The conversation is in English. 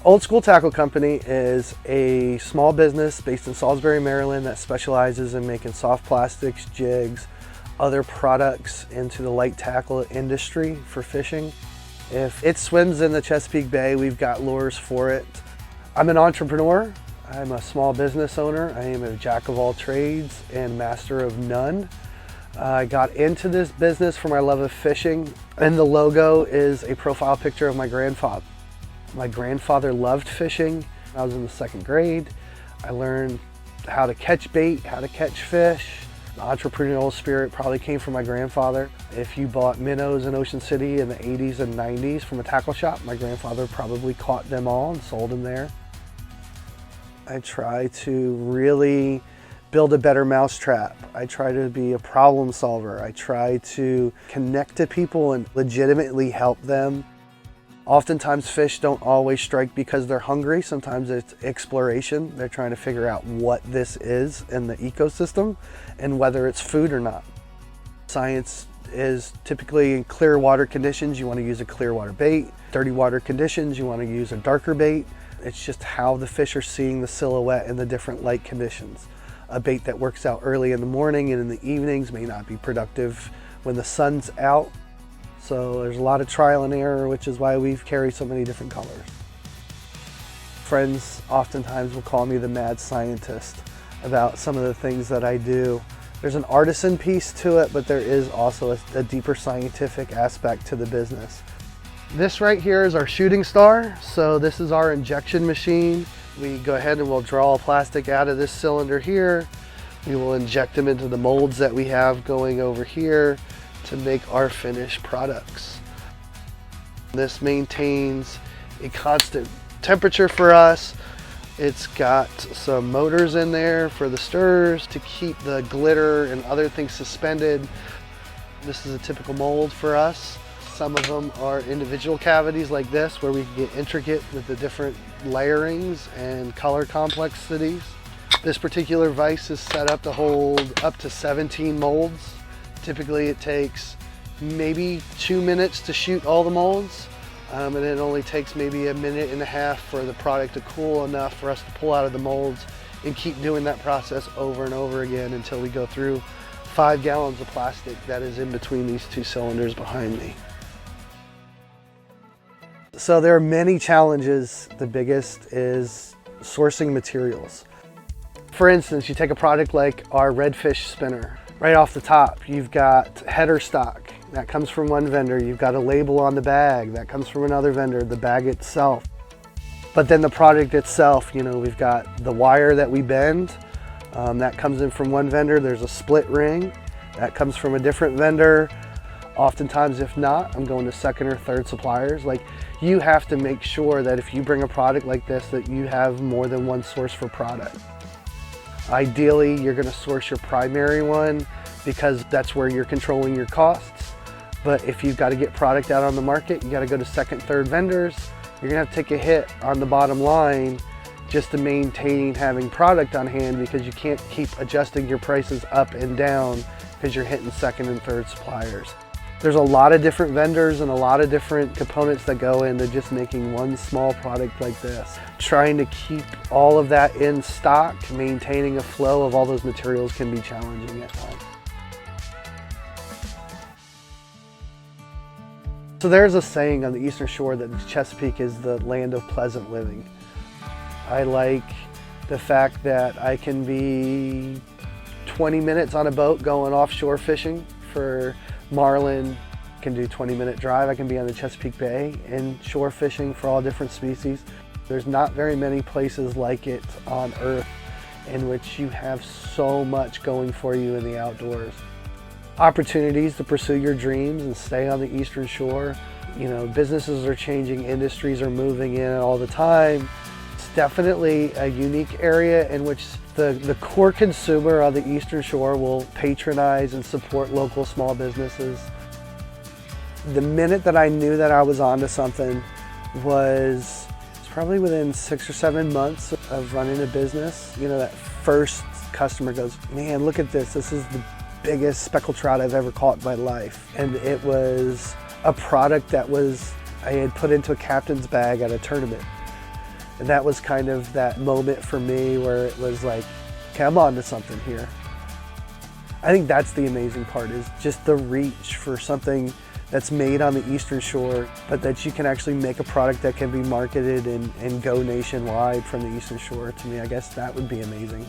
Old School Tackle Company is a small business based in Salisbury, Maryland that specializes in making soft plastics, jigs, other products into the light tackle industry for fishing. If it swims in the Chesapeake Bay, we've got lures for it. I'm an entrepreneur. I'm a small business owner. I am a jack of all trades and master of none. I got into this business for my love of fishing, and the logo is a profile picture of my grandfather. My grandfather loved fishing. I was in the 2nd grade. I learned how to catch bait, how to catch fish. The entrepreneurial spirit probably came from my grandfather. If you bought minnows in Ocean City in the 80s and 90s from a tackle shop, my grandfather probably caught them all and sold them there. I try to really build a better mousetrap. I try to be a problem solver. I try to connect to people and legitimately help them. Oftentimes fish don't always strike because they're hungry. Sometimes it's exploration. They're trying to figure out what this is in the ecosystem and whether it's food or not. Science is typically in clear water conditions, you want to use a clear water bait. Dirty water conditions, you want to use a darker bait. It's just how the fish are seeing the silhouette in the different light conditions. A bait that works out early in the morning and in the evenings may not be productive when the sun's out. So there's a lot of trial and error, which is why we've carried so many different colors. Friends oftentimes will call me the mad scientist about some of the things that I do. There's an artisan piece to it, but there is also a deeper scientific aspect to the business. This right here is our shooting star. So this is our injection machine. We go ahead and we'll draw plastic out of this cylinder here. We will inject them into the molds that we have going over here to make our finished products. This maintains a constant temperature for us. It's got some motors in there for the stirrers to keep the glitter and other things suspended. This is a typical mold for us. Some of them are individual cavities like this, where we can get intricate with the different layerings and color complexities. This particular vise is set up to hold up to 17 molds. Typically it takes maybe 2 minutes to shoot all the molds, and it only takes maybe 1.5 minutes for the product to cool enough for us to pull out of the molds and keep doing that process over and over again until we go through 5 gallons of plastic that is in between these 2 cylinders behind me. So there are many challenges. The biggest is sourcing materials. For instance, you take a product like our redfish spinner. Right off the top, you've got header stock. That comes from one vendor. You've got a label on the bag. That comes from another vendor, the bag itself. But then the product itself, we've got the wire that we bend. That comes in from one vendor. There's a split ring. That comes from a different vendor. Oftentimes, if not, I'm going to 2nd or 3rd suppliers. Like, you have to make sure that if you bring a product like this, that you have more than one source for product. Ideally, you're going to source your primary one because that's where you're controlling your costs. But if you've got to get product out on the market, you got to go to 2nd, 3rd vendors. You're going to have to take a hit on the bottom line just to maintain having product on hand, because you can't keep adjusting your prices up and down because you're hitting 2nd and 3rd suppliers. There's a lot of different vendors and a lot of different components that go into just making one small product like this. Trying to keep all of that in stock, maintaining a flow of all those materials can be challenging at times. So there's a saying on the Eastern Shore that Chesapeake is the land of pleasant living. I like the fact that I can be 20 minutes on a boat going offshore fishing for marlin. I can do 20-minute drive. I can be on the Chesapeake Bay and shore fishing for all different species. There's not very many places like it on Earth in which you have so much going for you in the outdoors. Opportunities to pursue your dreams and stay on the Eastern Shore. Businesses are changing, industries are moving in all the time. It's definitely a unique area in which the core consumer on the Eastern Shore will patronize and support local small businesses. The minute that I knew that I was onto something was probably within 6 or 7 months of running a business. That first customer goes, "Man, look at this. This is the biggest speckled trout I've ever caught in my life." And it was a product that I had put into a captain's bag at a tournament. And that was kind of that moment for me where it was like, okay, I'm on to something here. I think that's the amazing part, is just the reach for something that's made on the Eastern Shore, but that you can actually make a product that can be marketed and go nationwide from the Eastern Shore. To me, I guess that would be amazing.